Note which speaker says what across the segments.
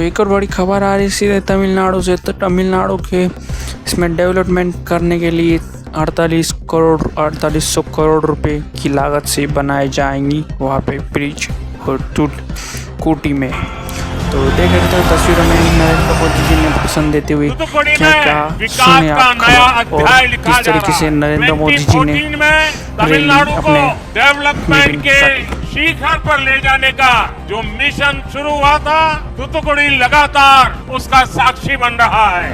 Speaker 1: एक और बड़ी खबर आ रही सीधे तमिलनाडु से। तो तमिलनाडु के इसमें डेवलपमेंट करने के लिए 4800 करोड़ रुपए की लागत से बनाए जाएंगी वहाँ पे ब्रिज और कूटी में। तो देख रहे थे तस्वीरों में नरेंद्र मोदी जी ने भाषण देते हुए क्या सुने आप और किस तरीके से नरेंद्र मोदी जी ने
Speaker 2: तमिलनाडु को डेवलपमेंट के शिखर पर ले जाने का जो मिशन शुरू हुआ था, तूतुकुड़ी लगातार उसका साक्षी बन रहा है।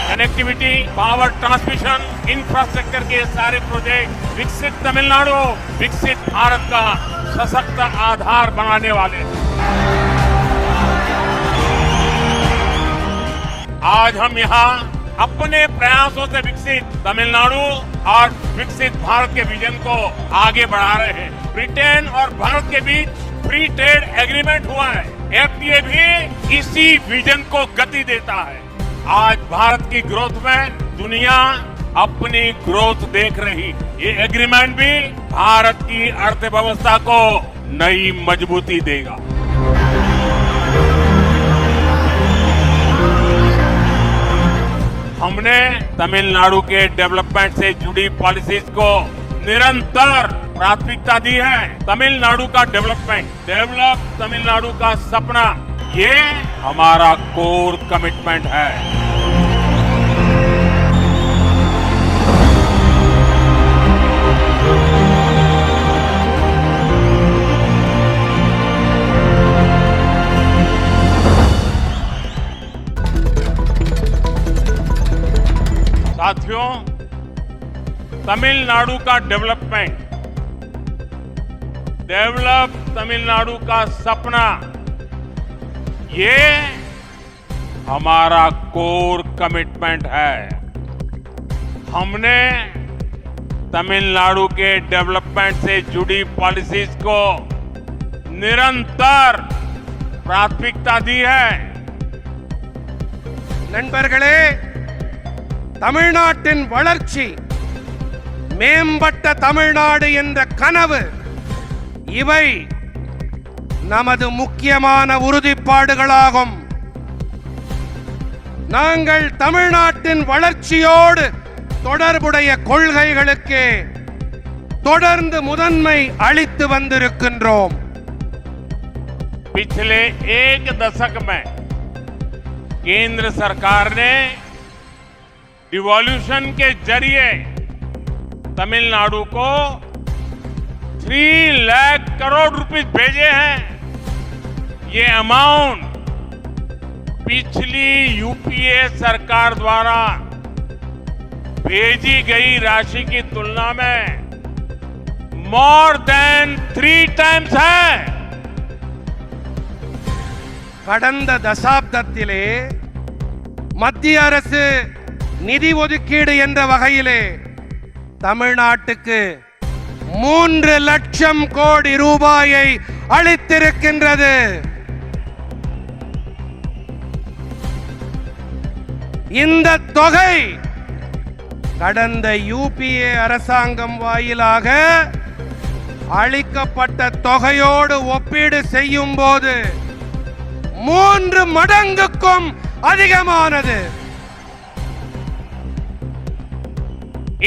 Speaker 2: कनेक्टिविटी, पावर ट्रांसमिशन, इंफ्रास्ट्रक्चर के सारे प्रोजेक्ट विकसित तमिलनाडु, विकसित भारत का सशक्त आधार बनाने वाले हैं। आज हम यहाँ अपने प्रयासों से विकसित तमिलनाडु और विकसित भारत के विजन को आगे बढ़ा रहे हैं। ब्रिटेन और भारत के बीच फ्री ट्रेड एग्रीमेंट हुआ है। एफटीए भी इसी विजन को गति देता है। आज भारत की ग्रोथ में दुनिया अपनी ग्रोथ देख रही। ये एग्रीमेंट भी भारत की अर्थव्यवस्था को नई मजबूती देगा। हमने तमिलनाडु के डेवलपमेंट से जुड़ी पॉलिसीज को निरंतर प्राथमिकता दी है। तमिलनाडु का डेवलप तमिलनाडु का सपना, ये हमारा कोर कमिटमेंट है। साथियों, तमिलनाडु का डेवलप तमिलनाडु का सपना, ये हमारा कोर कमिटमेंट है। हमने तमिलनाडु के डेवलपमेंट से जुड़ी पॉलिसीज को निरंतर प्राथमिकता दी है।
Speaker 3: நண்பர்களே, தமிழ்நாட்டின் வளர்ச்சி, மேம்பட்ட தமிழ்நாடு என்ற கனவு, இவை நமது முக்கியமான உறுதிப்பாடுகளாகும். நாங்கள் தமிழ்நாட்டின் வளர்ச்சியோடு தொடர்புடைய கொள்கைகளுக்கு தொடர்ந்து முதன்மை அளித்து வந்திருக்கின்றோம்.
Speaker 2: पिछले एक दशक में केंद्र सरकार ने डिवॉल्यूशन के जरिए तमिलनाडु को 3 लाख करोड़ रुपए भेजे हैं। ये अमाउंट पिछली यूपीए सरकार द्वारा भेजी गई राशि की तुलना में मोर देन 3 टाइम्स है।
Speaker 3: கடந்த தசாப்தத்திலே மத்திய அரசு நிதி ஒதுக்கீடு என்ற வகையிலே தமிழ்நாட்டுக்கு 3 லட்சம் கோடி ரூபாயை அளித்திருக்கின்றது. இந்த தொகை கடந்த யூபிஏ அரசாங்கம் வாயிலாக அளிக்கப்பட்ட தொகையோடு ஒப்பீடு செய்யும் போது 3 மடங்குக்கும் அதிகமானது.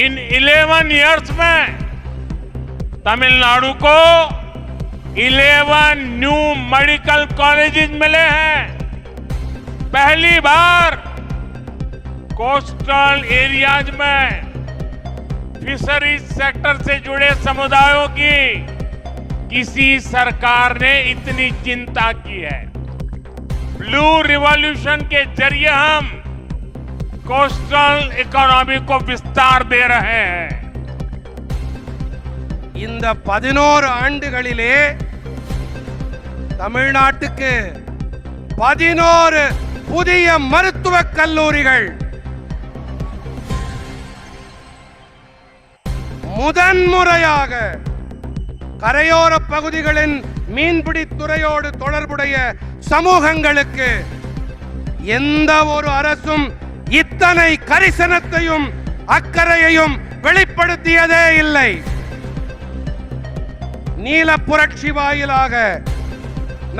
Speaker 2: इन 11 इयर्स में तमिलनाडु को 11 न्यू मेडिकल कॉलेजेस मिले हैं। पहली बार कोस्टल एरियाज में फिशरीज सेक्टर से जुड़े समुदायों की किसी सरकार ने इतनी चिंता की है। ब्लू रिवॉल्यूशन के जरिए हम कोस्टल इकोनॉमी को विस्तार दे रहे हैं।
Speaker 3: இந்த 11 ஆண்டுகளிலே தமிழ்நாட்டுக்கு 11 புதிய மருத்துவக் கல்லூரிகள், முதன்முறையாக கரையோர பகுதிகளின் மீன்பிடி துறையோடு தொடர்புடைய சமூகங்களுக்கு எந்த ஒரு அரசும் இத்தனை கரிசனத்தையும் அக்கறையையும் வெளிப்படுத்தியதே இல்லை. நீல புரட்சி வாயிலாக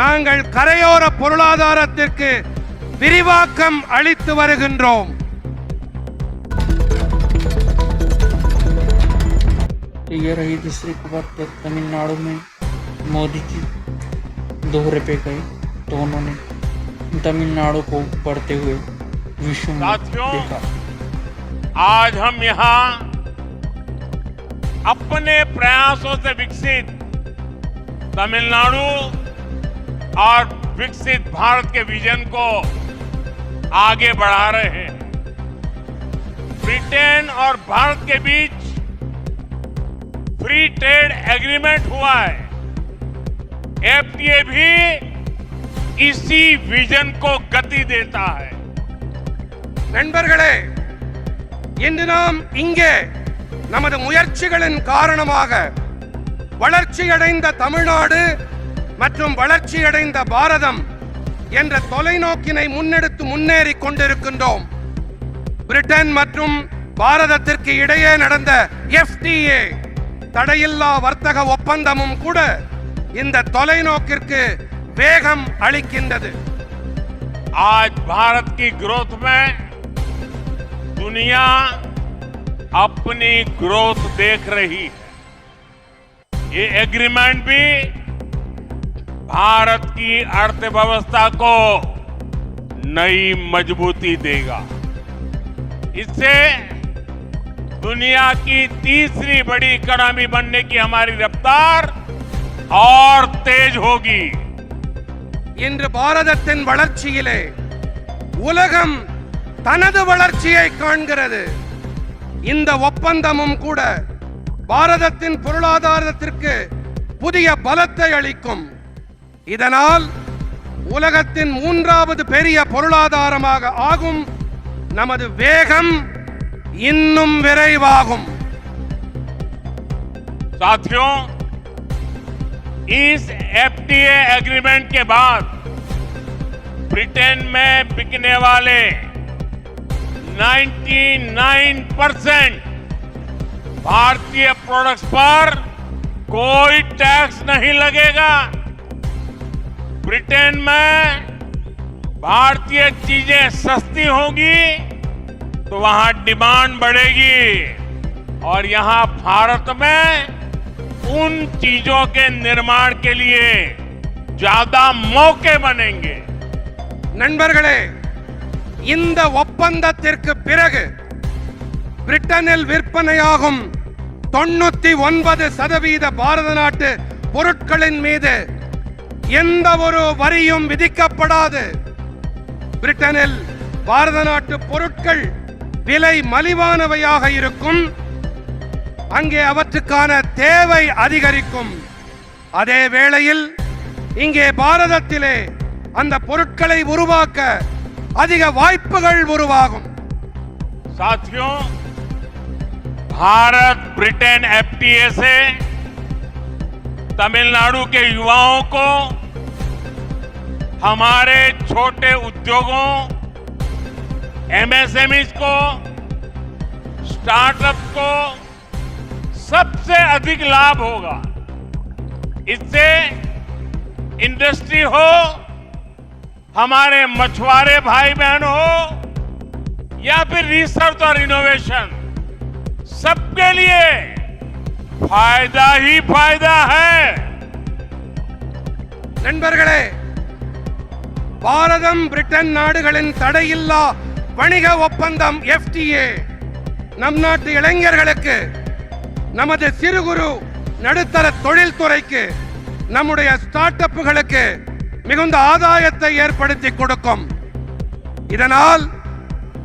Speaker 3: நாங்கள் கரையோர பொருளாதாரத்திற்கு விரிவாக்கம் அளித்து வருகின்றோம்.
Speaker 1: ये रही दूसरी खबर कि तमिलनाडु में मोदी जी 2 रुपए गए तो उन्होंने तमिलनाडु को बढ़ते हुए विश्व में
Speaker 2: साथियों,
Speaker 1: देखा।
Speaker 2: आज हम यहाँ अपने प्रयासों से विकसित तमिलनाडु और विकसित भारत के विजन को आगे बढ़ा रहे हैं। ब्रिटेन और भारत के बीच फ्री ट्रेड एग्रीमेंट हुआ है। एफटीए भी इसी विजन को गति देता है।
Speaker 3: நண்பர்களே, இன்று நாம் இங்கே நமது முயற்சிகளின் காரணமாக வளர்ச்சியடைந்த தமிழ்நாடு மற்றும் வளர்ச்சியடைந்த பாரதம் என்ற தொலைநோக்கினை முன்னெடுத்து முன்னேறிக் கொண்டிருக்கின்றோம். பிரிட்டன் மற்றும் பாரதத்திற்கு இடையே நடந்த எஃப்டிஏ தடையில்லா வர்த்தக ஒப்பந்தமும் கூட இந்த தொலைநோக்கிற்கு வேகம் அளிக்கின்றது.
Speaker 2: आज भारत की ग्रोथ में दुनिया अपनी ग्रोथ देख रही है। ये एग्रीमेंट भी भारत की अर्थव्यवस्था को नई मजबूती देगा। इससे दुनिया की तीसरी बड़ी इकोनॉमी बनने की हमारी रफ्तार और तेज होगी।
Speaker 3: இன்று பாரதத்தின் வளர்ச்சியிலே உலகம் தனது வளர்ச்சியை காண்கிறது. இந்த ஒப்பந்தமும் கூட பாரதத்தின் பொருளாதாரத்திற்கு புதிய பலத்தை அளிக்கும். இதனால் உலகத்தின் 3வது பெரிய பொருளாதாரமாக ஆகும். நமது வேகம் இன்னும் விரைவாகும்.
Speaker 2: साथियों, इस एफटीए एग्रीमेंट के बाद ब्रिटेन में बिकने वाले 99% भारतीय प्रोडक्ट्स पर कोई टैक्स नहीं लगेगा। ब्रिटेन में भारतीय चीजें सस्ती होंगी तो वहां डिमांड बढ़ेगी और यहां भारत में उन चीजों के निर्माण के लिए ज्यादा मौके बनेंगे।
Speaker 3: நண்பர்களே, இந்த ஒப்பந்தத்திற்கு பிறகு பிரிட்டனில் விற்பனையாகும் 99% பாரத நாட்டு பொருட்களின் மீது எந்த ஒரு வரியும் விதிக்கப்படாது. பிரிட்டனில் பாரத நாட்டு பொருட்கள் விலை மலிவானவையாக இருக்கும். அங்கே அவற்றுக்கான தேவை அதிகரிக்கும். அதே வேளையில் இங்கே பாரதத்திலே அந்த பொருட்களை உருவாக்க அதிக வாய்ப்புகள் உருவாகும்.
Speaker 2: साथियों, भारत ब्रिटेन एफटीए से तमिलनाडु के युवाओं को, हमारे छोटे उद्योगों, एमएसएमईज को, स्टार्टअप को सबसे अधिक लाभ होगा। इससे इंडस्ट्री हो, हमारे मछुआरे भाई बहन हो या फिर रिसर्च और इनोवेशन, सबके लिए फायदा ही फायदा है।
Speaker 3: நண்பர்களே, பாரதம் பிரிட்டன் நாடுகளின் தடையில்லா வணிக ஒப்பந்தம் எஃப்டிஏ நம் நாட்டு இளைஞர்களுக்கு, நமது சிறு குறு நடுத்தர தொழில்துறைக்கு, நம்முடைய ஸ்டார்ட் அப்புகளுக்கு மிகுந்த ஆதாயத்தை ஏற்படுத்தி கொடுக்கும். இதனால்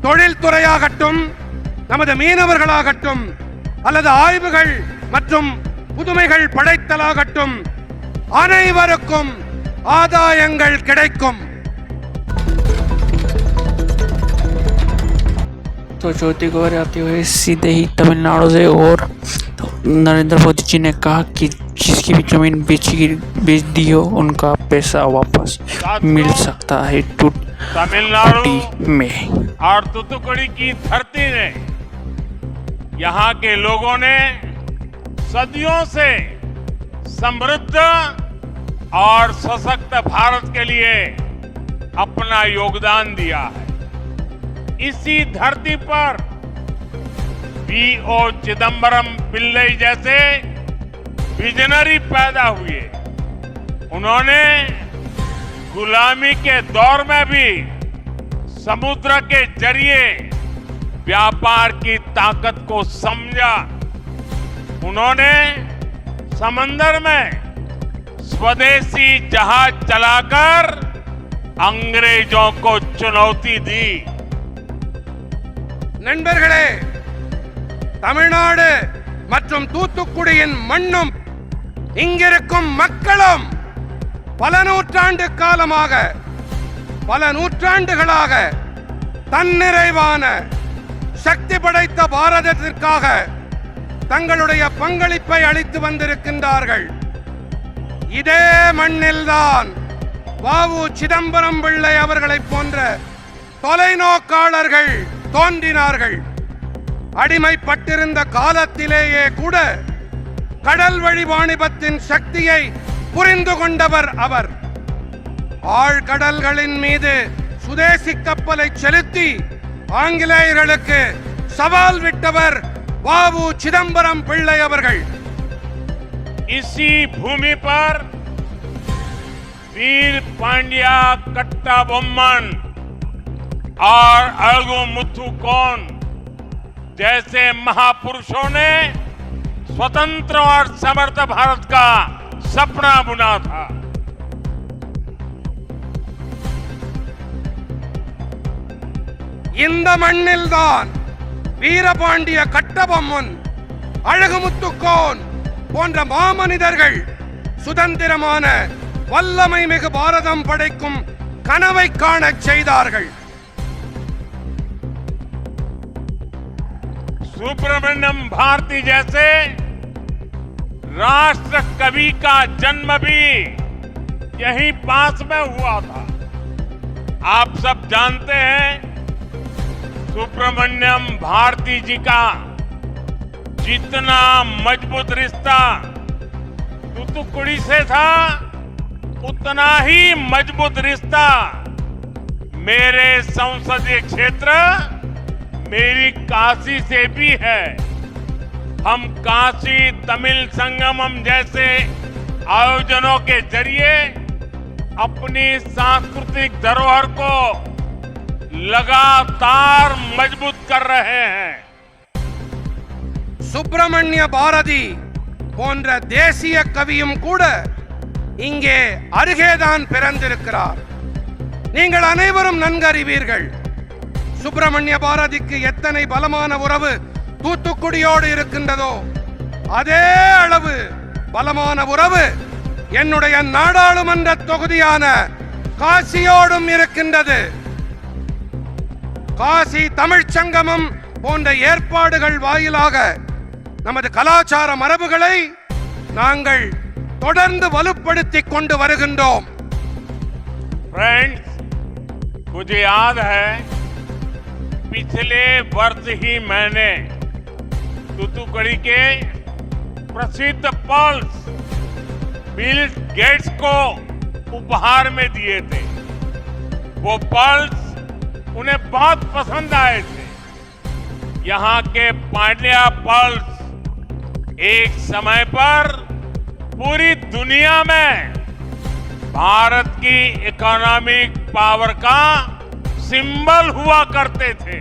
Speaker 3: தொழில்துறையாகட்டும், நமது மீனவர்களாகட்டும், அல்லது ஆய்வுகள் மற்றும் புதுமைகள் படைத்தலாகட்டும், அனைவருக்கும் ஆதாயங்கள் கிடைக்கும்.
Speaker 1: तो चौथी खबर आती हुई सीधे ही तमिलनाडु से, और तो नरेंद्र मोदी जी ने कहा कि जिसकी भी जमीन बेच दी हो उनका पैसा वापस मिल सकता है
Speaker 2: तमिलनाडु
Speaker 1: टूटी में।
Speaker 2: और तूतुकुड़ी की धरती ने, यहाँ के लोगों ने सदियों से समृद्ध और सशक्त भारत के लिए अपना योगदान दिया है। इसी धरती पर वी.ओ. चिदंबरम पिल्लई जैसे विजनरी पैदा हुए। उन्होंने गुलामी के दौर में भी समुद्र के जरिए व्यापार की ताकत को समझा। उन्होंने समंदर में स्वदेशी जहाज चलाकर अंग्रेजों को चुनौती दी।
Speaker 3: நண்பர்களே, தமிழ்நாடு மற்றும் தூத்துக்குடியின் மண்ணும் இங்கிருக்கும் மக்களும் பல நூற்றாண்டுகளாக தன்னிறைவான சக்தி படைத்த பாரதத்திற்காக தங்களுடைய பங்களிப்பை அளித்து வந்திருக்கின்றார்கள். இதே மண்ணில்தான் வ.உ. சிதம்பரம் பிள்ளை அவர்களைப் போன்ற தொலைநோக்காளர்கள் தோன்றினார்கள். அடிமைப்பட்டிருந்த காலத்திலேயே கூட கடல் வழி வாணிபத்தின் சக்தியை புரிந்து கொண்டவர் அவர். ஆழ்கடல்களின் மீது சுதேசி கப்பலை செலுத்தி ஆங்கிலேயர்களுக்கு சவால் விட்டவர் வ.உ. சிதம்பரம் பிள்ளை அவர்கள்.
Speaker 2: इसी भूमि पर वीर पांड्या कट्टाबोम्मन और अळगु मुथुकोन जैसे महापुरुषों ने स्वतंत्र और समर्थ भारत का सपना बुना था।
Speaker 3: இந்த மண்ணில்தான் வீரபாண்டிய கட்டபொம்மன், அழகுமுத்துக்கோன் போன்ற மாமனிதர்கள் சுதந்திரமான வல்லமை மிகு பாரதம் படைக்கும் கனவை காணச் செய்தார்கள்.
Speaker 2: सुब्रमण्यम भारती जैसे राष्ट्र कवि का जन्म भी यहीं पास में हुआ था। आप सब जानते हैं सुब्रमण्यम भारती जी का जितना मजबूत रिश्ता तूतुकुड़ी से था, उतना ही मजबूत रिश्ता मेरे संसदीय क्षेत्र मेरी काशी से भी है। हम काशी तमिल संगमम जैसे आयोजनों के जरिए अपनी सांस्कृतिक धरोहर को लगातार मजबूत कर रहे हैं।
Speaker 3: சுப்பிரமணிய பாரதி போன்ற தேசிய கவியும் கூட இங்கே அருகேதான் பிறந்திருக்கிறார். நீங்கள் அனைவரும் நன்கறிவீர்கள் சுப்பிரமணிய பாரதிக்கு எத்தனை பலமான உறவு தூத்துக்குடியோடு இருக்கின்றதோ அதே அளவு பலமான உறவு என்னுடைய நாடாளுமன்ற தொகுதியான காசியோடும் இருக்கின்றது. காசி தமிழ்ச் சங்கமம் போன்ற ஏற்பாடுகள் வாயிலாக நமது கலாச்சார மரபுகளை நாங்கள் தொடர்ந்து வலுப்படுத்திக் கொண்டு வருகின்றோம்.
Speaker 2: फ्रेंड्स, मुझे याद है पिछले वर्ष ही मैंने तूतुकुड़ी के प्रसिद्ध पल्स बिल गेट्स को उपहार में दिए थे। वो पल्स उन्हें बहुत पसंद आए थे। यहाँ के पांड्या पल्स एक समय पर पूरी दुनिया में भारत की इकोनॉमिक पावर का सिंबल हुआ करते थे।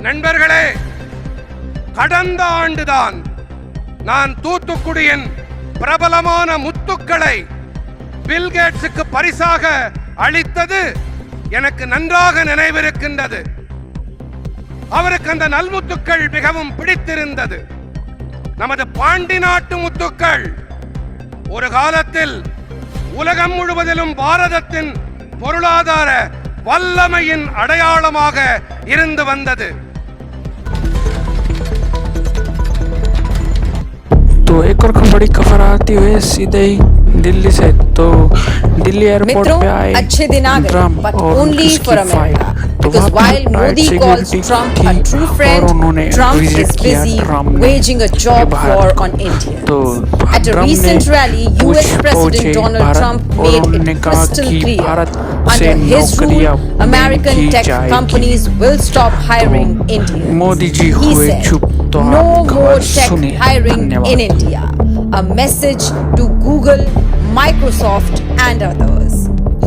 Speaker 3: நண்பர்களே, கடந்த ஆண்டுதான் நான் தூத்துக்குடியின் பிரபலமான முத்துக்களை பில் கேட்ஸுக்கு பரிசாக அளித்தது எனக்கு நன்றாக நினைவிருக்கின்றது. அவருக்கு அந்த நல்முத்துக்கள் மிகவும் பிடித்திருந்தது. நமது பாண்டி நாட்டு முத்துக்கள் ஒரு காலத்தில் உலகம் முழுவதிலும் பாரதத்தின் பொருளாதார வல்லமையின் அடையாளமாக இருந்து வந்தது.
Speaker 1: तो एक और बड़ी खबर आती हुई सीधे ही दिल्ली से। तो दिल्ली एयरपोर्ट पे आए
Speaker 4: अच्छे दिन आ गए,
Speaker 1: ट्रम्प
Speaker 4: but
Speaker 1: और
Speaker 4: only
Speaker 1: उसकी
Speaker 4: for America.
Speaker 1: फाइल। तो
Speaker 4: Because
Speaker 1: वहाँ
Speaker 4: while
Speaker 1: पे tight
Speaker 4: Modi calls
Speaker 1: security
Speaker 4: Trump a
Speaker 1: थी
Speaker 4: true
Speaker 1: और
Speaker 4: friend,
Speaker 1: उन्होंने
Speaker 4: Trump
Speaker 1: विजिट
Speaker 4: is
Speaker 1: किया
Speaker 4: busy
Speaker 1: ट्रम्प ने
Speaker 4: waging a job
Speaker 1: Bharat
Speaker 4: war
Speaker 1: को।
Speaker 4: on Indians.
Speaker 1: तो
Speaker 4: At a
Speaker 1: ट्रम्प
Speaker 4: recent
Speaker 1: ने
Speaker 4: rally,
Speaker 1: कुछ
Speaker 4: US President
Speaker 1: पहुंचे
Speaker 4: Donald
Speaker 1: भारत
Speaker 4: Trump
Speaker 1: और
Speaker 4: made
Speaker 1: उन्होंने
Speaker 4: it
Speaker 1: कहा
Speaker 4: crystal
Speaker 1: कि
Speaker 4: clear.
Speaker 1: भारत से
Speaker 4: Under his
Speaker 1: नौकरियां
Speaker 4: rule, American
Speaker 1: की
Speaker 4: tech
Speaker 1: जाएगी।
Speaker 4: companies will stop hiring
Speaker 1: तो
Speaker 4: Indians.
Speaker 1: मोदी जी
Speaker 4: He
Speaker 1: हुए
Speaker 4: said,
Speaker 1: चुप। तो
Speaker 4: no
Speaker 1: आप
Speaker 4: more
Speaker 1: खबर
Speaker 4: tech
Speaker 1: सुनिए।
Speaker 4: hiring
Speaker 1: धन्यवाद।
Speaker 4: in India. A message to Google, Microsoft and others.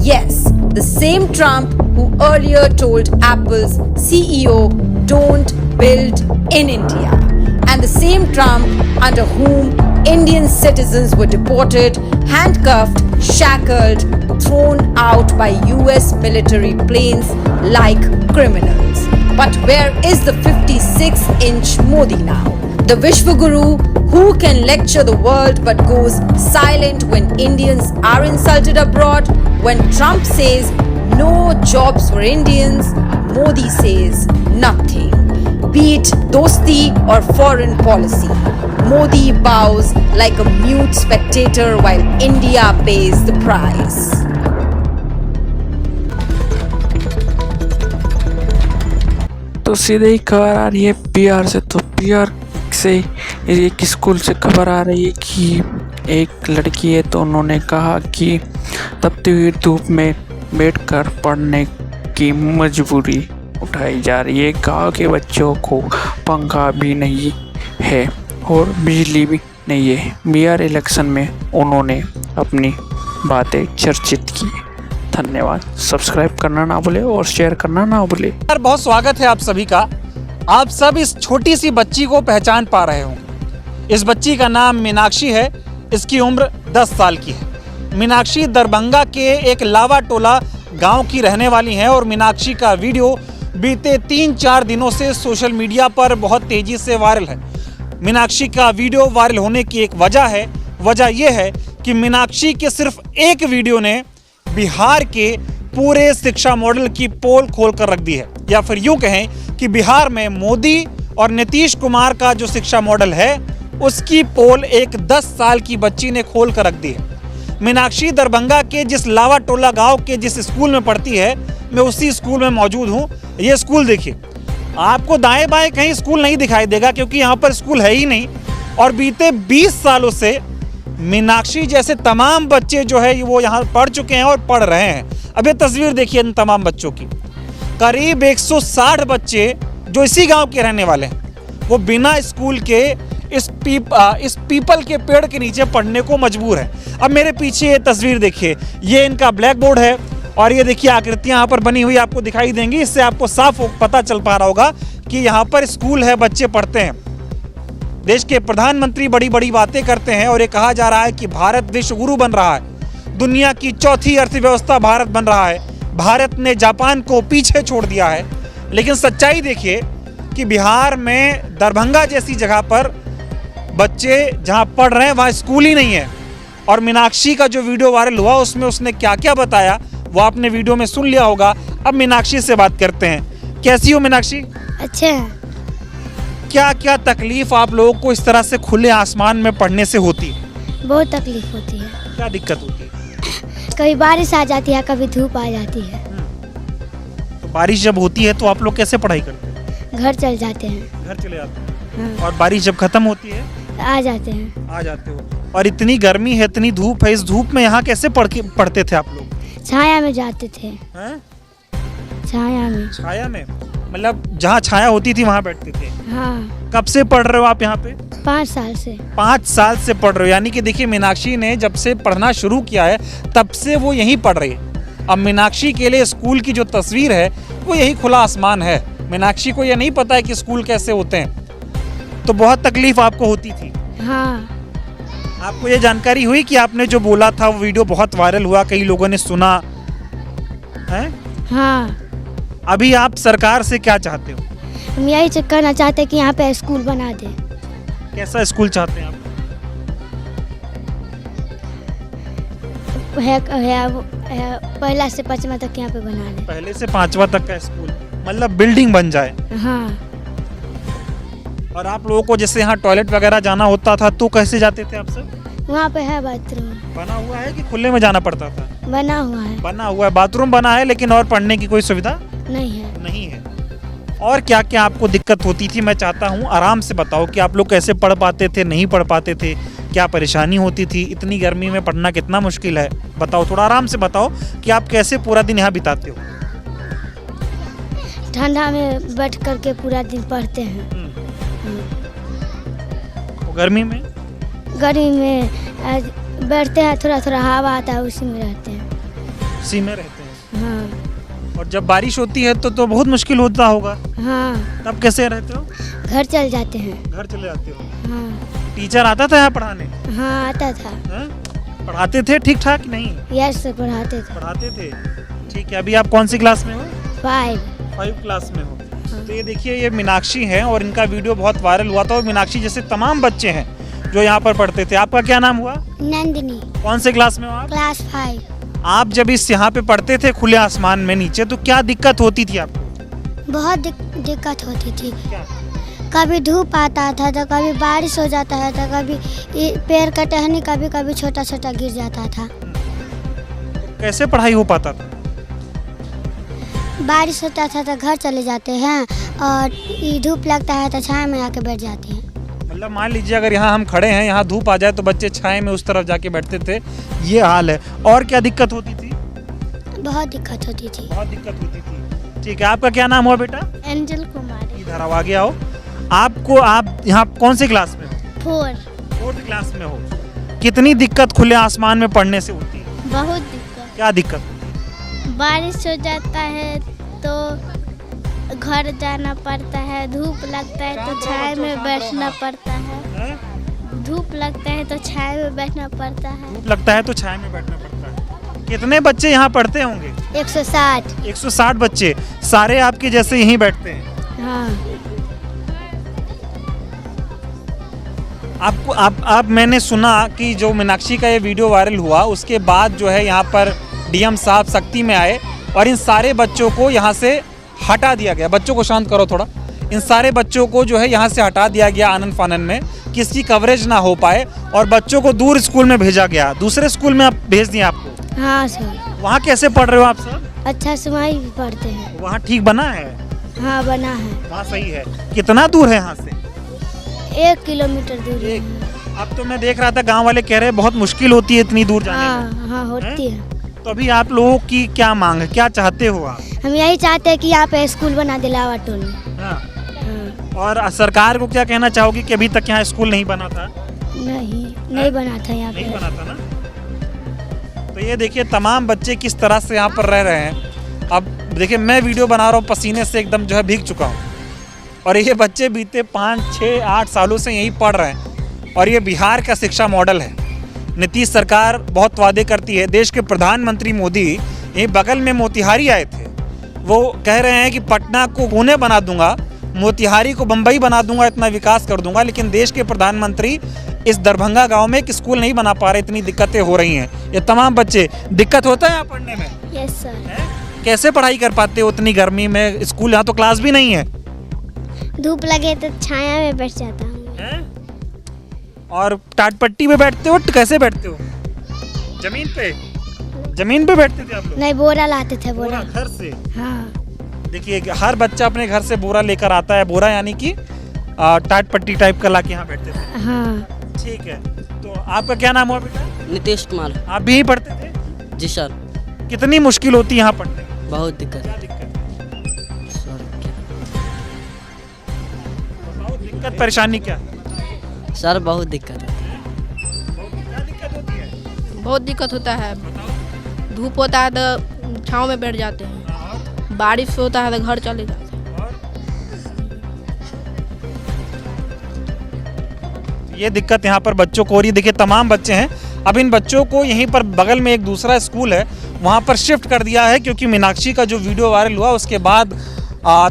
Speaker 4: Yes, the same Trump who earlier told Apple's CEO, don't build in India. And the same Trump under whom Indian citizens were deported, handcuffed, shackled, thrown out by US military planes like criminals. But where is the 56-inch Modi now? The Vishwaguru who can lecture the world but goes silent when Indians are insulted abroad. When Trump says no jobs for Indians, Modi says nothing. Be it dosti or foreign policy, Modi bows like a mute spectator while India pays the price.
Speaker 1: तो सीधे ही खबर आ रही है बिहार से। तो बिहार से एक school से खबर आ रही है कि एक लड़की है तो उन्होंने कहा कि तपती हुई धूप में बैठकर पढ़ने की मजबूरी उठाई जा रही है। गाँव के बच्चों को पंखा भी नहीं है और बिजली भी नहीं है। बिहार इलेक्शन में उन्होंने अपनी बातें चर्चित की। धन्यवाद। सब्सक्राइब करना ना भूले और शेयर करना ना भूले।
Speaker 5: यार बहुत स्वागत है आप सभी का। आप सब इस छोटी सी बच्ची को पहचान पा रहे होंगे। इस बच्ची का नाम मीनाक्षी है। इसकी उम्र 10 साल की है। मीनाक्षी दरभंगा के एक लावा टोला गांव की रहने वाली हैं और मीनाक्षी का वीडियो बीते 3-4 दिनों से सोशल मीडिया पर बहुत तेजी से वायरल है। मीनाक्षी का वीडियो वायरल होने की एक वजह यह है कि मीनाक्षी के सिर्फ एक वीडियो ने बिहार के पूरे शिक्षा मॉडल की पोल खोल कर रख दी है। या फिर यूं कहें कि बिहार में मोदी और नीतीश कुमार का जो शिक्षा मॉडल है उसकी पोल एक 10 साल की बच्ची ने खोल कर रख दी है। मीनाक्षी दरभंगा के जिस लावा टोला गांव के जिस स्कूल में पढ़ती है, मैं उसी स्कूल में मौजूद हूं। ये स्कूल देखिए, आपको दाएं बाएं कहीं स्कूल नहीं दिखाई देगा क्योंकि यहाँ पर स्कूल है ही नहीं। और बीते 20 सालों से मीनाक्षी जैसे तमाम बच्चे जो है वो यहाँ पढ़ चुके हैं और पढ़ रहे हैं। अब ये तस्वीर देखिए इन तमाम बच्चों की। करीब 160 बच्चे जो इसी गांव के रहने वाले हैं वो बिना स्कूल के इस पीपल के पेड़ के नीचे पढ़ने को मजबूर है। अब मेरे पीछे ये तस्वीर देखिए, ये इनका ब्लैक बोर्ड है और ये देखिए आकृतियां यहाँ पर बनी हुई आपको दिखाई देंगी। इससे आपको साफ पता चल पा रहा होगा कि यहाँ पर स्कूल है, बच्चे पढ़ते हैं। देश के प्रधानमंत्री बड़ी बड़ी बातें करते हैं और ये कहा जा रहा है कि भारत विश्व गुरु बन रहा है, दुनिया की चौथी अर्थव्यवस्था भारत बन रहा है, भारत ने जापान को पीछे छोड़ दिया है। लेकिन सच्चाई देखिए कि बिहार में दरभंगा जैसी जगह पर बच्चे जहां पढ़ रहे हैं वहां स्कूल ही नहीं है। और मीनाक्षी का जो वीडियो वायरल हुआ उसमें उसने क्या क्या बताया वो आपने वीडियो में सुन लिया होगा। अब मीनाक्षी से बात करते हैं। कैसी हो मीनाक्षी?
Speaker 6: अच्छा है।
Speaker 5: क्या क्या तकलीफ आप लोगों को इस तरह से खुले आसमान में पढ़ने से होती है?
Speaker 6: बहुत तकलीफ होती है।
Speaker 5: क्या दिक्कत होती है?
Speaker 6: कभी बारिश आ जाती है, कभी धूप आ जाती है।
Speaker 5: तो बारिश जब होती है तो आप लोग कैसे पढ़ाई करते हैं?
Speaker 6: घर चल जाते हैं।
Speaker 5: घर चले जाते हैं।
Speaker 6: हाँ।
Speaker 5: और बारिश जब खत्म होती है
Speaker 6: आ जाते हैं।
Speaker 5: आ जाते हो। और इतनी गर्मी है, इतनी धूप है, इस धूप में यहाँ कैसे पढ़ते थे आप लोग?
Speaker 6: छाया में जाते थे।
Speaker 5: हैं?
Speaker 6: छाया में।
Speaker 5: छाया में मतलब जहाँ छाया होती थी वहाँ बैठते थे।
Speaker 6: हाँ।
Speaker 5: कब से पढ़ रहे हो आप यहाँ पे?
Speaker 6: 5 साल से।
Speaker 5: 5 साल से पढ़ रहे हो। यानी कि देखिए मीनाक्षी ने जब से पढ़ना शुरू किया है तब से वो यहीं पढ़ रही है। अब मीनाक्षी के लिए स्कूल की जो तस्वीर है वो यही खुला आसमान है। मीनाक्षी को ये नहीं पता है कि स्कूल कैसे होते हैं। तो बहुत तकलीफ आपको होती थी।
Speaker 6: हाँ।
Speaker 5: आपको ये जानकारी हुई कि आपने जो बोला था वो वीडियो बहुत वायरल हुआ, कई लोगों ने सुना है?
Speaker 6: हाँ।
Speaker 5: अभी आप सरकार से क्या चाहते हो?
Speaker 6: हम यही करना चाहते हैं कि यहाँ पे स्कूल बना दे।
Speaker 5: कैसा स्कूल चाहते हैं आप?
Speaker 6: है पहला से 5वां तक यहाँ पे बना दे।
Speaker 5: पहले से 5वां तक का स्कूल मतलब बिल्डिंग बन जाए।
Speaker 6: हाँ।
Speaker 5: और आप लोगों को जैसे यहाँ टॉयलेट वगैरह जाना होता था तो कैसे जाते थे आप सब?
Speaker 6: वहाँ पे है बाथरूम,
Speaker 5: बना हुआ है कि खुले में जाना पड़ता था?
Speaker 6: बना हुआ है।
Speaker 5: बना हुआ है, बाथरूम बना है, लेकिन और पढ़ने की कोई सुविधा
Speaker 6: नहीं है।
Speaker 5: नहीं है। और क्या क्या आपको दिक्कत होती थी? मैं चाहता हूँ आराम से बताओ कि आप लोग कैसे पढ़ पाते थे, नहीं पढ़ पाते थे, क्या परेशानी होती थी? इतनी गर्मी में पढ़ना कितना मुश्किल है, बताओ, थोड़ा आराम से बताओ कि आप कैसे पूरा दिन यहाँ बिताते हो।
Speaker 6: ठंडा में बैठ करके पूरा दिन पढ़ते हैं।
Speaker 5: तो गर्मी में?
Speaker 6: गर्मी में बैठते हैं, थोड़ा थोड़ा हवा आता है, उसी में रहते हैं।
Speaker 5: उसी में रहते हैं।
Speaker 6: हाँ
Speaker 5: और जब बारिश होती है तो बहुत मुश्किल होता होगा,
Speaker 6: हाँ।
Speaker 5: तब कैसे रहते हो?
Speaker 6: घर चल जाते हैं।
Speaker 5: घर चले जाते हो?
Speaker 6: हाँ
Speaker 5: टीचर आता था यहाँ पढ़ाने?
Speaker 6: हाँ आता था।
Speaker 5: हैं? पढ़ाते थे ठीक ठाक? नहीं
Speaker 6: यस सर, पढ़ाते थे।
Speaker 5: पढ़ाते थे, ठीक है। अभी आप कौन सी क्लास में हो?
Speaker 6: 5
Speaker 5: क्लास में हो। तो ये देखिए, ये मीनाक्षी हैं और इनका वीडियो बहुत वायरल हुआ था। और मीनाक्षी जैसे तमाम बच्चे हैं जो यहाँ पर पढ़ते थे। आपका क्या नाम हुआ?
Speaker 6: नंदिनी,
Speaker 5: कौन से क्लास में हो आप?
Speaker 6: क्लास 5।
Speaker 5: आप जब इस यहाँ पे पढ़ते थे खुले आसमान में नीचे, तो क्या दिक्कत होती थी आपको?
Speaker 6: बहुत दिक्कत होती थी।
Speaker 5: क्या?
Speaker 6: कभी धूप आता था तो कभी बारिश हो जाता है, तो कभी पेड़ का टहनी कभी कभी छोटा छोटा गिर जाता था।
Speaker 5: तो कैसे पढ़ाई हो पाता था?
Speaker 6: बारिश होता था तो घर चले जाते हैं, और धूप लगता है तो छाया में आके बैठ जाते हैं।
Speaker 5: मतलब मान लीजिए अगर यहाँ हम खड़े हैं, यहाँ धूप आ जाए तो बच्चे छाए में उस तरफ जाके बैठते थे, ये हाल है। और क्या दिक्कत होती थी?
Speaker 6: बहुत दिक्कत होती थी।
Speaker 5: बहुत दिक्कत होती थी, ठीक है। आपका क्या नाम हुआ बेटा?
Speaker 6: एंजल कुमारी।
Speaker 5: इधर आओ, आगे आओ। आप यहाँ कौन सी क्लास में हो?
Speaker 6: 4
Speaker 5: क्लास में हो। कितनी दिक्कत खुले आसमान में पढ़ने से होती है?
Speaker 6: बहुत दिक्कत।
Speaker 5: क्या दिक्कत?
Speaker 6: बारिश हो जाता है तो घर जाना पड़ता है, धूप लगता है तो छाया में बैठना पड़ता है। धूप लगता है तो छाया में बैठना पड़ता है।
Speaker 5: धूप लगता है तो छाया में बैठना पड़ता है। कितने बच्चे यहाँ पढ़ते होंगे?
Speaker 6: 160।
Speaker 5: 160 बच्चे, सारे आपके जैसे यहीं बैठते हैं?
Speaker 6: हाँ।
Speaker 5: आप मैंने सुना कि जो मीनाक्षी का ये वीडियो वायरल हुआ, उसके बाद जो है यहाँ पर डीएम साहब सख्ती में आए और इन सारे बच्चों को यहाँ से हटा दिया गया। बच्चों को शांत करो थोड़ा। इन सारे बच्चों को जो है यहाँ से हटा दिया गया आनन फानन में, किसकी कवरेज ना हो पाए, और बच्चों को दूर स्कूल में भेजा गया। दूसरे स्कूल में आप भेज दिए आपको?
Speaker 6: हाँ सर।
Speaker 5: वहाँ कैसे पढ़ रहे हो आप सब?
Speaker 6: अच्छा से वहीं भी पढ़ते हैं।
Speaker 5: वहाँ ठीक बना है?
Speaker 6: हाँ बना है।
Speaker 5: वहाँ सही है। कितना दूर है यहाँ से?
Speaker 6: 1 किलोमीटर दूर है।
Speaker 5: अब तो मैं देख रहा था गांव वाले कह रहे हैं बहुत मुश्किल होती है इतनी दूर जाने में।
Speaker 6: हाँ होती है।
Speaker 5: तो अभी आप लोगों की क्या मांग है, क्या चाहते हो आप?
Speaker 6: हम यही चाहते हैं कि यहाँ पे स्कूल बना दे लावाटोल में।
Speaker 5: हाँ। और सरकार को क्या कहना चाहोगी कि अभी तक यहाँ स्कूल नहीं बना था?
Speaker 6: नहीं बना था यहाँ पे।
Speaker 5: नहीं बना था ना। तो ये देखिए तमाम बच्चे किस तरह से यहाँ पर रह रहे हैं। अब देखिए मैं वीडियो बना रहा हूँ, पसीने से एकदम जो है भीग चुका हूँ, और ये बच्चे बीते 5, 6, 8 सालों से यहीं पढ़ रहे हैं। और ये बिहार का शिक्षा मॉडल है। नीतीश सरकार बहुत वादे करती है। देश के प्रधानमंत्री मोदी यहीं बगल में मोतिहारी आए थे, वो कह रहे हैं कि पटना को पुणे बना दूंगा, मोतिहारी को बम्बई बना दूंगा, इतना विकास कर दूंगा। लेकिन देश के प्रधानमंत्री इस दरभंगा गांव में एक स्कूल नहीं बना पा रहे, इतनी दिक्कतें हो रही हैं। ये तमाम बच्चे, दिक्कत होता है यहाँ पढ़ने में?
Speaker 6: Yes sir.
Speaker 5: कैसे पढ़ाई कर पाते हो इतनी गर्मी में? स्कूल यहाँ तो क्लास भी नहीं है।
Speaker 6: धूप लगे तो छाया में बैठ जाता हूँ।
Speaker 5: और टाट पट्टी पे बैठते हो? कैसे बैठते हो? जमीन पे? जमीन पे बैठते थे आप लोग?
Speaker 6: नहीं, बोरा लाते थे। बोरा
Speaker 5: घर से?
Speaker 6: हाँ।
Speaker 5: देखिए हर बच्चा अपने घर से बोरा लेकर आता है। बोरा यानी कि टाट पट्टी टाइप का लाके यहाँ बैठते थे।
Speaker 6: हाँ।
Speaker 5: ठीक है। तो आपका क्या नाम हुआ बेटा?
Speaker 7: नीतीश कुमार।
Speaker 5: आप भी यहीं पढ़ते थे?
Speaker 7: जी सर।
Speaker 5: कितनी मुश्किल होती है यहाँ पढ़ने में?
Speaker 7: बहुत दिक्कत।
Speaker 5: क्या दिक्कत?
Speaker 7: सर
Speaker 5: बताओ, दिक्कत परेशानी क्या?
Speaker 7: सर बहुत दिक्कत है।
Speaker 5: क्या दिक्कत होती है?
Speaker 8: बहुत दिक्कत होता है। धूप होता है तो छाँव में बैठ जाते हैं, बारिश होता है तो घर चले जाते हैं।
Speaker 5: ये दिक्कत यहाँ पर बच्चों को हो रही है। देखिए तमाम बच्चे हैं। अब इन बच्चों को यहीं पर बगल में एक दूसरा स्कूल है, वहाँ पर शिफ्ट कर दिया है, क्योंकि मीनाक्षी का जो वीडियो वायरल हुआ उसके बाद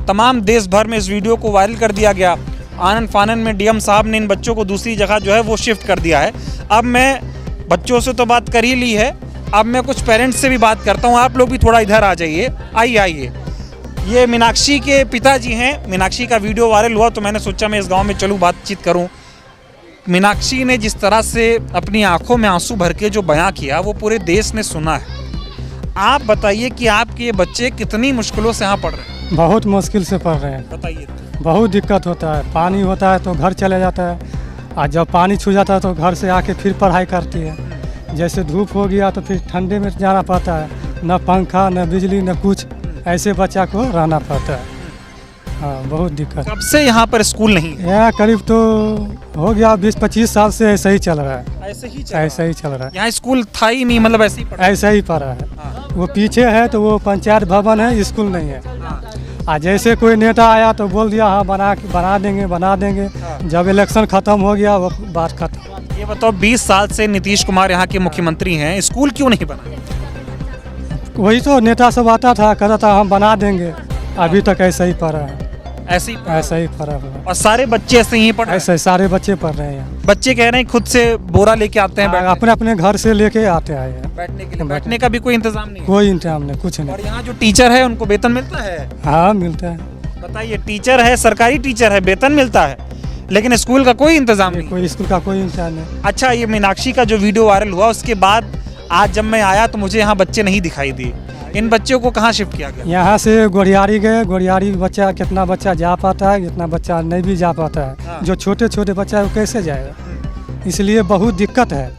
Speaker 5: तमाम देश भर में इस वीडियो को वायरल कर दिया गया। आनन फानन में डीएम साहब ने इन बच्चों को दूसरी जगह जो है वो शिफ्ट कर दिया है। अब मैं बच्चों से तो बात कर ही ली है, अब मैं कुछ पेरेंट्स से भी बात करता हूँ। आप लोग भी थोड़ा इधर आ जाइए। आइए। ये मीनाक्षी के पिताजी हैं। मीनाक्षी का वीडियो वायरल हुआ तो मैंने सोचा मैं इस गांव में चलूं, बातचीत करूं। मीनाक्षी ने जिस तरह से अपनी आंखों में आंसू भर के जो बयां किया वो पूरे देश ने सुना है। आप बताइए कि आपके ये बच्चे कितनी मुश्किलों से यहाँ पढ़ रहे हैं?
Speaker 9: बहुत मुश्किल से पढ़ रहे हैं।
Speaker 5: बताइए।
Speaker 9: बहुत दिक्कत होता है, पानी होता है तो घर चले जाता है, और जब पानी छू जाता है तो घर से आके फिर पढ़ाई करती है। जैसे धूप हो गया तो फिर ठंडे में जाना पड़ता है, न पंखा न बिजली न कुछ, ऐसे बच्चा को रहना पड़ता है। हाँ, बहुत दिक्कत।
Speaker 5: कब से यहाँ पर स्कूल नहीं है?
Speaker 9: यहाँ करीब तो हो गया 20-25 साल से ऐसा ही चल रहा है।
Speaker 5: ऐसे ही
Speaker 9: चल रहा है।
Speaker 5: यहाँ स्कूल था ही नहीं, मतलब ऐसे ही पढ़ा?
Speaker 9: ऐसा ही पढ़ा है। वो पीछे है तो वो पंचायत भवन है, स्कूल नहीं है। आज जैसे कोई नेता आया तो बोल दिया हाँ बना देंगे। जब इलेक्शन खत्म हो गया वो बात खत्म।
Speaker 5: ये बताओ 20 साल से नीतीश कुमार यहाँ के मुख्यमंत्री हैं, स्कूल क्यों नहीं बना?
Speaker 9: वही तो नेता सब आता था, कहता था हम बना देंगे, अभी तक ऐसा ही पढ़ा है।
Speaker 5: ऐसे ही
Speaker 9: पढ़ा हुआ।
Speaker 5: और सारे बच्चे ऐसे ही पढ़ रहे हैं?
Speaker 9: ऐसे सारे बच्चे पढ़ रहे हैं।
Speaker 5: बच्चे कह रहे हैं खुद से बोरा लेके आते हैं,
Speaker 9: अपने अपने घर से लेके आते हैं
Speaker 5: बैठने के लिए। बैठने का भी कोई इंतजाम नहीं है?
Speaker 9: कोई इंतजाम नहीं, कुछ
Speaker 5: और
Speaker 9: नहीं।
Speaker 5: यहाँ जो टीचर है उनको वेतन मिलता है?
Speaker 9: हाँ मिलता है।
Speaker 5: बताइए, टीचर है, सरकारी टीचर है, वेतन मिलता है, लेकिन स्कूल का कोई इंतजाम नहीं।
Speaker 9: कोई स्कूल का कोई इंतजाम नहीं।
Speaker 5: अच्छा, ये मीनाक्षी का जो वीडियो वायरल हुआ उसके बाद आज जब मैं आया तो मुझे यहाँ बच्चे नहीं दिखाई दिए। इन बच्चों को कहाँ शिफ्ट किया गया?
Speaker 9: यहाँ से गोरियारी गए। गोरियारी बच्चा कितना बच्चा जा पाता है, कितना बच्चा नहीं भी जा पाता है।
Speaker 5: हाँ।
Speaker 9: जो छोटे छोटे बच्चा है वो कैसे जाएगा, इसलिए बहुत दिक्कत है।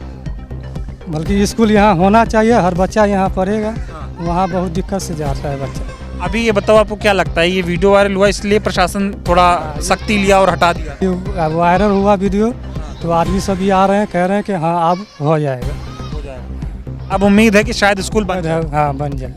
Speaker 9: बल्कि स्कूल यहाँ होना चाहिए, हर बच्चा यहाँ पढ़ेगा। वहाँ बहुत दिक्कत से जाता है बच्चा।
Speaker 5: अभी ये बताओ, आपको क्या लगता है ये वीडियो वायरल हुआ इसलिए प्रशासन थोड़ा सख्ती लिया और हटा दिया?
Speaker 9: वायरल हुआ वीडियो तो आदमी सभी आ रहे हैं, कह रहे हैं कि हाँ अब हो जाएगा।
Speaker 5: अब उम्मीद है कि शायद स्कूल बन जाए।
Speaker 9: हाँ बन जाए।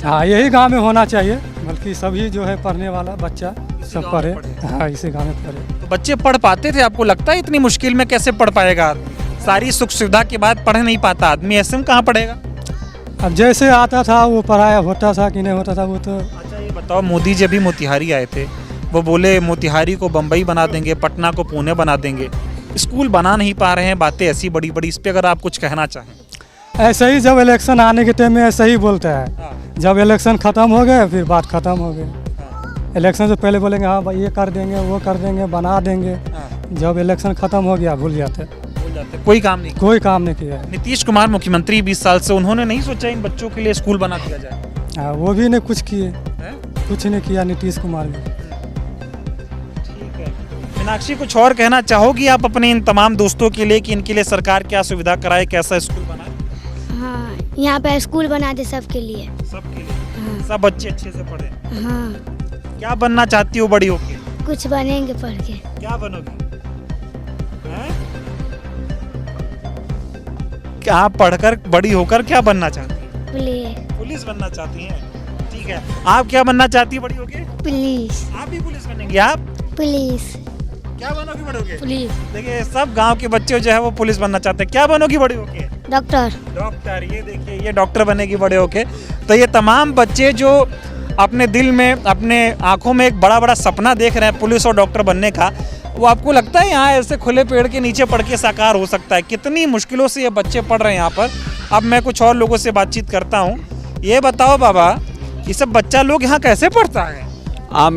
Speaker 9: हाँ यही गांव में होना चाहिए, बल्कि सभी जो है पढ़ने वाला बच्चा सब पढ़े। हाँ इसी गांव में पढ़े।
Speaker 5: तो बच्चे पढ़ पाते थे? आपको लगता है इतनी मुश्किल में कैसे पढ़ पाएगा आदमी? सारी सुख सुविधा के बाद पढ़ नहीं पाता आदमी, ऐसे में कहाँ पढ़ेगा?
Speaker 9: अब जैसे आता था वो पढ़ाया होता था कि नहीं होता था वो तो।
Speaker 5: अच्छा ये बताओ, मोदी जी अभी मोतिहारी आए थे, वो बोले मोतिहारी को बम्बई बना देंगे, पटना को पुणे बना देंगे। स्कूल बना नहीं पा रहे हैं, बातें ऐसी बड़ी बड़ी, इस पर अगर आप कुछ कहना चाहें।
Speaker 9: ऐसे ही जब इलेक्शन आने के टाइम में ऐसे ही बोलता है। जब इलेक्शन खत्म हो गए फिर बात खत्म हो गई। इलेक्शन से पहले बोलेंगे हाँ भाई ये कर देंगे, वो कर देंगे, बना देंगे। जब इलेक्शन खत्म हो गया भूल जाते।
Speaker 5: कोई काम नहीं
Speaker 9: किया।
Speaker 5: नीतीश कुमार मुख्यमंत्री 20 साल से, उन्होंने नहीं सोचा इन बच्चों के लिए स्कूल बना दिया जाए?
Speaker 9: हाँ वो भी नहीं कुछ किए, कुछ नहीं किया नीतीश कुमार ने।
Speaker 5: ठीक है। मीनाक्षी, कुछ और कहना चाहोगी आप अपने इन तमाम दोस्तों के लिए कि इनके लिए सरकार क्या सुविधा कराए, कैसा स्कूल बनाए?
Speaker 6: हाँ, यहाँ पे स्कूल बना दे सबके लिए।
Speaker 5: सबके लिए? हाँ। सब बच्चे अच्छे से पढ़े?
Speaker 6: हाँ।
Speaker 5: क्या बनना चाहती हो बड़ी होके?
Speaker 6: कुछ बनेंगे पढ़ के।
Speaker 5: क्या बनोगी? क्या आप पढ़कर बड़ी होकर क्या बनना चाहती हैं? पुलिस बनना चाहती हैं। ठीक है, आप क्या बनना चाहती है बड़ी होके?
Speaker 6: पुलिस।
Speaker 5: आप भी पुलिस बनेंगे? आप
Speaker 6: पुलिस।
Speaker 5: क्या बनोगी बड़ी होके?
Speaker 8: पुलिस।
Speaker 5: देखिए सब गांव के बच्चे जो है वो पुलिस बनना चाहते हैं। क्या बनोगी बड़ी होके?
Speaker 6: डॉक्टर।
Speaker 5: ये देखिए, ये डॉक्टर बनेगी बड़े होके। तो ये तमाम बच्चे जो अपने दिल में, अपने आंखों में एक बड़ा बड़ा सपना देख रहे हैं पुलिस और डॉक्टर बनने का, वो आपको लगता है यहाँ ऐसे खुले पेड़ के नीचे पढ़ के साकार हो सकता है? कितनी मुश्किलों से ये बच्चे पढ़ रहे हैं यहाँ पर। अब मैं कुछ और लोगों से बातचीत करता हूँ। ये बताओ बाबा, ये सब बच्चा लोग यहाँ कैसे पढ़ता है?
Speaker 10: आप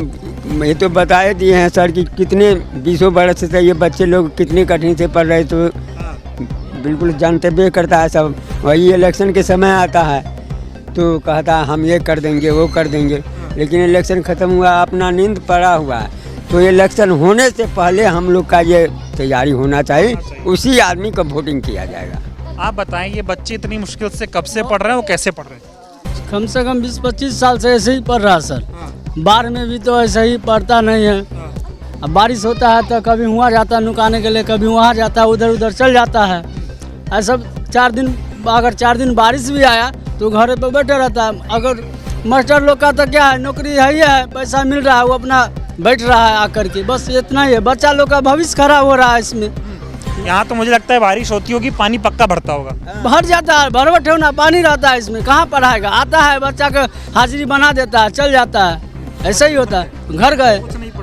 Speaker 10: ये तो बताए दिए हैं सर कि कितने 20 वर्ष से ये बच्चे लोग कितनी कठिन से पढ़ रहे, तो बिल्कुल जानते भी करता है सब। वही इलेक्शन के समय आता है तो कहता है हम ये कर देंगे, वो कर देंगे, लेकिन इलेक्शन ख़त्म हुआ, अपना नींद पड़ा हुआ है। तो इलेक्शन होने से पहले हम लोग का ये तैयारी होना चाहिए, उसी आदमी को वोटिंग किया जाएगा।
Speaker 5: आप बताएं, ये बच्चे इतनी मुश्किल से कब से पढ़ रहे हैं, वो कैसे पढ़ रहे हैं?
Speaker 11: कम से कम 20-25 साल से ऐसे ही पढ़ रहा है सर। बाढ़ में भी तो ऐसे ही पढ़ता नहीं है। अब बारिश होता है तो कभी वहाँ जाता है नुकाने के लिए, कभी वहाँ जाता है, उधर उधर चल जाता है। ऐसा 4 दिन, अगर 4 दिन बारिश भी आया तो घर पर बैठे रहता है। अगर मास्टर लोग का तो क्या है, नौकरी है ही है, पैसा मिल रहा है, वो अपना बैठ रहा है आकर के, बस इतना ही है। बच्चा लोग का भविष्य खराब हो रहा है इसमें।
Speaker 5: यहाँ तो मुझे लगता है बारिश होती होगी, पानी पक्का भरता होगा।
Speaker 11: भर जाता है, भरवट होना पानी रहता है इसमें, कहाँ पढ़ाएगा? आता है बच्चा का हाजिरी बना देता है, चल जाता है, ऐसा ही होता है। घर गए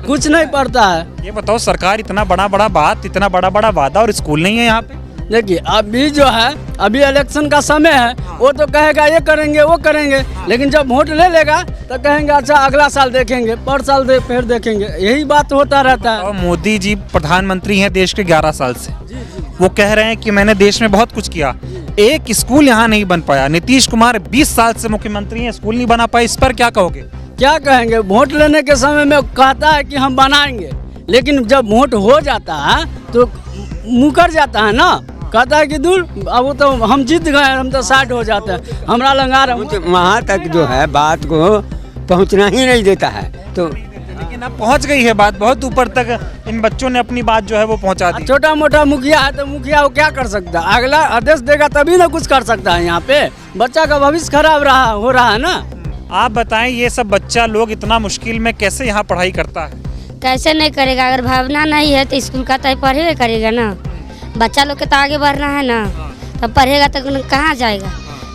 Speaker 11: कुछ नहीं पढ़ता है।
Speaker 5: ये बताओ, सरकार इतना बड़ा बड़ा बात, इतना बड़ा बड़ा वादा और स्कूल नहीं है यहाँ पे?
Speaker 11: देखिए अभी जो है अभी इलेक्शन का समय है, वो तो कहेगा ये करेंगे वो करेंगे, लेकिन जब वोट ले लेगा तो कहेंगे अच्छा अगला साल देखेंगे, पर साल फिर देखेंगे, यही बात होता रहता है।
Speaker 5: और मोदी जी प्रधानमंत्री हैं देश के 11 साल से, वो कह रहे हैं कि मैंने देश में बहुत कुछ किया, एक स्कूल यहाँ नहीं बन पाया। नीतीश कुमार 20 साल से मुख्यमंत्री हैं, स्कूल नहीं बना पाए, इस पर क्या कहोगे?
Speaker 11: क्या कहेंगे, वोट लेने के समय में कहता है कि हम बनाएंगे, लेकिन जब वोट हो जाता है तो मुकर जाता है ना, कहता है कि दूर अब वो तो हम जीत गए, हम तो 60 हो जाते हैं, हमारा लंगार
Speaker 10: वहाँ तक जो है बात को पहुँचना ही नहीं देता है। तो
Speaker 5: लेकिन अब पहुंच गई है बात बहुत ऊपर तक, इन बच्चों ने अपनी बात जो है वो पहुंचा दी।
Speaker 11: छोटा मोटा मुखिया है तो मुखिया वो क्या कर सकता है, अगला आदेश देगा तभी ना कुछ कर सकता है। यहाँ पे बच्चा का भविष्य खराब हो रहा है ना।
Speaker 5: आप बताएं ये सब बच्चा लोग इतना मुश्किल में कैसे यहाँ पढ़ाई करता है?
Speaker 12: कैसे नहीं करेगा, अगर भावना नहीं है तो स्कूल का तो पढ़ेगा करेगा ना। बच्चा लोग के तो आगे बढ़ना है ना, तब पढ़ेगा तो कहाँ जाएगा,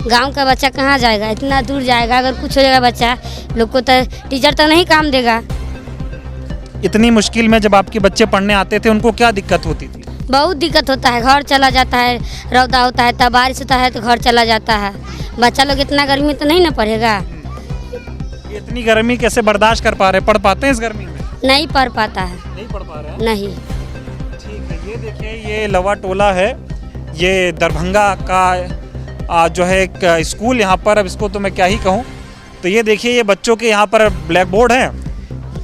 Speaker 12: गांव का बच्चा कहाँ जाएगा, इतना दूर जाएगा। अगर कुछ हो जाएगा बच्चा लोग को तो टीचर तो नहीं काम देगा।
Speaker 5: इतनी मुश्किल में जब आपके बच्चे पढ़ने आते थे उनको क्या दिक्कत होती थी?
Speaker 12: बहुत दिक्कत होता है, घर चला जाता है, रौदा होता है, तब बारिश होता है तो घर चला जाता है। बच्चा लोग इतना गर्मी में तो नहीं ना पढ़ेगा।
Speaker 5: इतनी गर्मी कैसे बर्दाश्त कर पा रहे, पढ़ पाते हैं इस गर्मी में?
Speaker 12: नहीं पढ़ पाता है,
Speaker 5: नहीं पढ़ पा रहे हैं।
Speaker 12: नहीं।
Speaker 5: ठीक है, ये देखिए ये लवा टोला है, ये दरभंगा का जो है एक स्कूल यहाँ पर, अब इसको तो मैं क्या ही कहूँ। तो ये देखिए ये बच्चों के यहाँ पर ब्लैक बोर्ड है,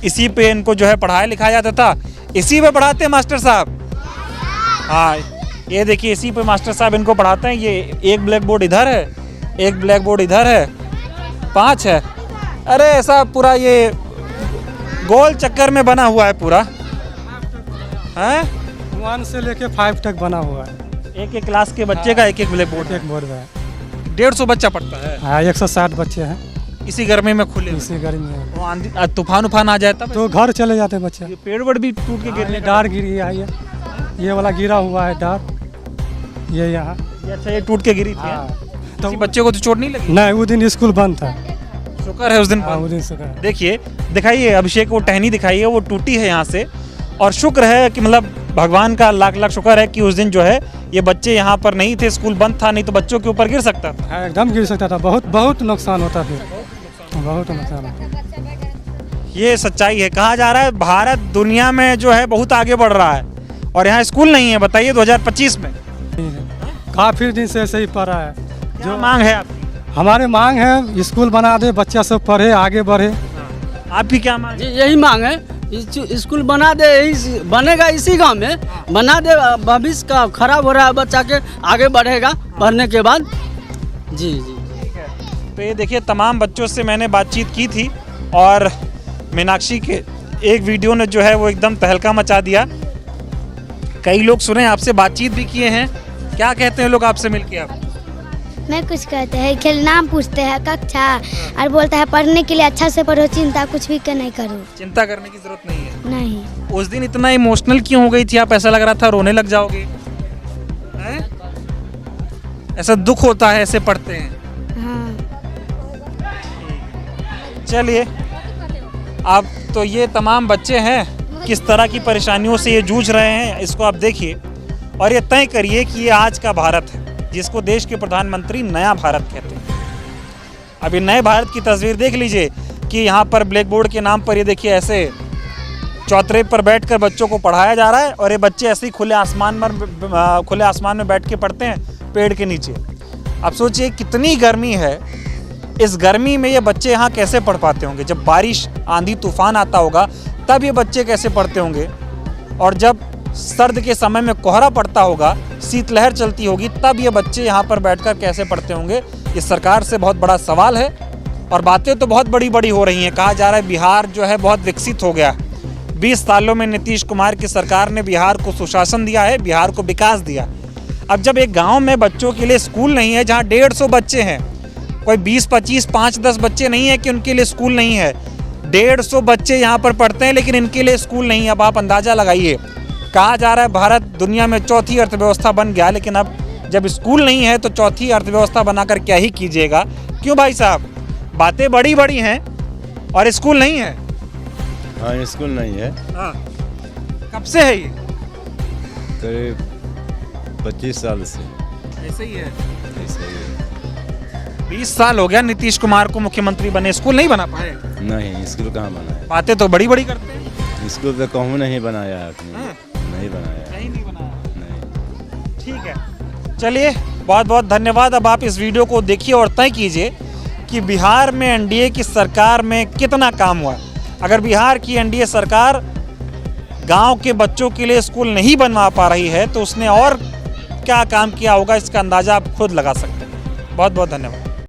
Speaker 5: इसी पे इनको जो है पढ़ाया लिखाया जाता था, इसी पे पढ़ाते हैं मास्टर साहब। हाँ ये देखिए इसी पे मास्टर साहब इनको पढ़ाते हैं। ये एक ब्लैक बोर्ड इधर है, एक ब्लैक बोर्ड इधर है, 5 है। अरे ऐसा पूरा ये गोल चक्कर में बना हुआ है पूरा, हैं?
Speaker 9: 1 से लेके 5 तक बना हुआ है।
Speaker 5: एक एक क्लास के बच्चे का एक एक ब्लैक बोर्ड,
Speaker 9: एक बोर्ड है।
Speaker 5: 150 बच्चा पढ़ता है।
Speaker 9: हाँ 160 बच्चे हैं
Speaker 5: इसी गर्मी में खुले,
Speaker 9: इसी गर्मी में।
Speaker 5: वो आंधी तूफान उफान आ जाता
Speaker 9: तो घर चले जाते हैं बच्चे।
Speaker 5: ये पेड़ वेड़ भी टूट के गिरने,
Speaker 9: डार गिरी है, ये वाला गिरा हुआ है डार, ये यहाँ।
Speaker 5: अच्छा ये टूट के गिरी थी। तो बच्चे को तो चोट नहीं लगी?
Speaker 9: नहीं, वो दिन स्कूल बंद था,
Speaker 5: शुक्र है उस दिन।
Speaker 9: वो दिन शुक्र।
Speaker 5: देखिए दिखाइए अभिषेक, वो टहनी दिखाइए, वो टूटी है यहाँ से, और शुक्र है कि मतलब भगवान का लाख लाख शुक्र है कि उस दिन जो है ये बच्चे यहाँ पर नहीं थे, स्कूल बंद था, नहीं तो बच्चों के ऊपर गिर सकता था।
Speaker 9: एकदम गिर सकता था, बहुत नुकसान होता, फिर बहुत नुकसान होता।
Speaker 5: ये सच्चाई है। कहा जा रहा है भारत दुनिया में जो है बहुत आगे बढ़ रहा है और यहाँ स्कूल नहीं है। बताइए 2025 में
Speaker 9: काफी दिन से ऐसे ही पढ़ा है।
Speaker 5: जो मांग है आपकी?
Speaker 9: हमारे मांग है स्कूल बना दे, बच्चा सब पढ़े आगे बढ़े।
Speaker 5: आपकी क्या मांग?
Speaker 11: यही मांग है, स्कूल बना दे, यही बनेगा इसी गांव में, बना दे, भविष्य का खराब हो रहा है बच्चा के, आगे बढ़ेगा पढ़ने के बाद। जी जी।
Speaker 5: तो ये देखिए तमाम बच्चों से मैंने बातचीत की थी और मीनाक्षी के एक वीडियो ने जो है वो एकदम तहलका मचा दिया। कई लोग सुने, आपसे बातचीत भी किए हैं, क्या कहते हैं लोग आपसे मिलके? आप
Speaker 6: मैं कुछ कहते हैं, खेल नाम पूछते हैं कक्षा, और बोलता है पढ़ने के लिए अच्छा से पढ़ो, चिंता कुछ भी नहीं करो।
Speaker 5: चिंता करने की जरूरत नहीं है।
Speaker 6: नहीं।
Speaker 5: उस दिन इतना इमोशनल क्यों हो गई थी आप? ऐसा लग रहा था रोने लग जाओगे, हैं? ऐसा दुख होता है ऐसे पढ़ते हैं?
Speaker 6: हाँ।
Speaker 5: चलिए, अब तो ये तमाम बच्चे हैं किस तरह की परेशानियों से ये जूझ रहे हैं, इसको आप देखिए और ये तय करिए कि ये आज का भारत है जिसको देश के प्रधानमंत्री नया भारत कहते हैं। अब ये नए भारत की तस्वीर देख लीजिए कि यहाँ पर ब्लैक बोर्ड के नाम पर ये देखिए ऐसे चौतरे पर बैठकर बच्चों को पढ़ाया जा रहा है और ये बच्चे ऐसे ही खुले आसमान में बैठ के पढ़ते हैं पेड़ के नीचे। अब सोचिए कितनी गर्मी है, इस गर्मी में ये बच्चे यहाँ कैसे पढ़ पाते होंगे? जब बारिश आंधी तूफान आता होगा तब ये बच्चे कैसे पढ़ते होंगे, और जब सर्द के समय में कोहरा पड़ता होगा, शीतलहर चलती होगी, तब ये बच्चे यहाँ पर बैठकर कैसे पढ़ते होंगे? ये सरकार से बहुत बड़ा सवाल है और बातें तो बहुत बड़ी बड़ी हो रही हैं। कहा जा रहा है बिहार जो है बहुत विकसित हो गया। 20 सालों में नीतीश कुमार की सरकार ने बिहार को सुशासन दिया है, बिहार को विकास दिया। अब जब एक गाँव में बच्चों के लिए स्कूल नहीं है, जहाँ 150 बच्चे हैं, कोई 20-25 5-10 बच्चे नहीं है कि उनके लिए स्कूल नहीं है, 150 बच्चे यहाँ पर पढ़ते हैं लेकिन इनके लिए स्कूल नहीं है। अब आप अंदाज़ा लगाइए। कहा जा रहा है भारत दुनिया में चौथी अर्थव्यवस्था बन गया, लेकिन अब जब स्कूल नहीं है तो चौथी अर्थव्यवस्था बनाकर क्या ही कीजिएगा? क्यों भाई साहब? बातें बड़ी बड़ी हैं और स्कूल नहीं है।
Speaker 13: हाँ स्कूल नहीं है।
Speaker 5: हाँ, कब से है ये?
Speaker 13: करीब 25 साल से
Speaker 5: ऐसे ही है।
Speaker 13: ऐसे ही है।
Speaker 5: 20 साल हो गया नीतीश कुमार को मुख्यमंत्री बने, स्कूल नहीं बना पाए।
Speaker 13: नहीं, स्कूल कहाँ बनाया?
Speaker 5: बातें तो बड़ी बड़ी करते हैं।
Speaker 13: स्कूल तो कहूँ नहीं बनाया आपने। नहीं बनाया।
Speaker 5: कहीं नहीं बनाया।
Speaker 13: नहीं।
Speaker 5: ठीक है, चलिए बहुत बहुत धन्यवाद। अब आप इस वीडियो को देखिए और तय कीजिए कि बिहार में एनडीए की सरकार में कितना काम हुआ। अगर बिहार की एनडीए सरकार गांव के बच्चों के लिए स्कूल नहीं बनवा पा रही है तो उसने और क्या काम किया होगा, इसका अंदाजा आप खुद लगा सकते हैं। बहुत बहुत धन्यवाद।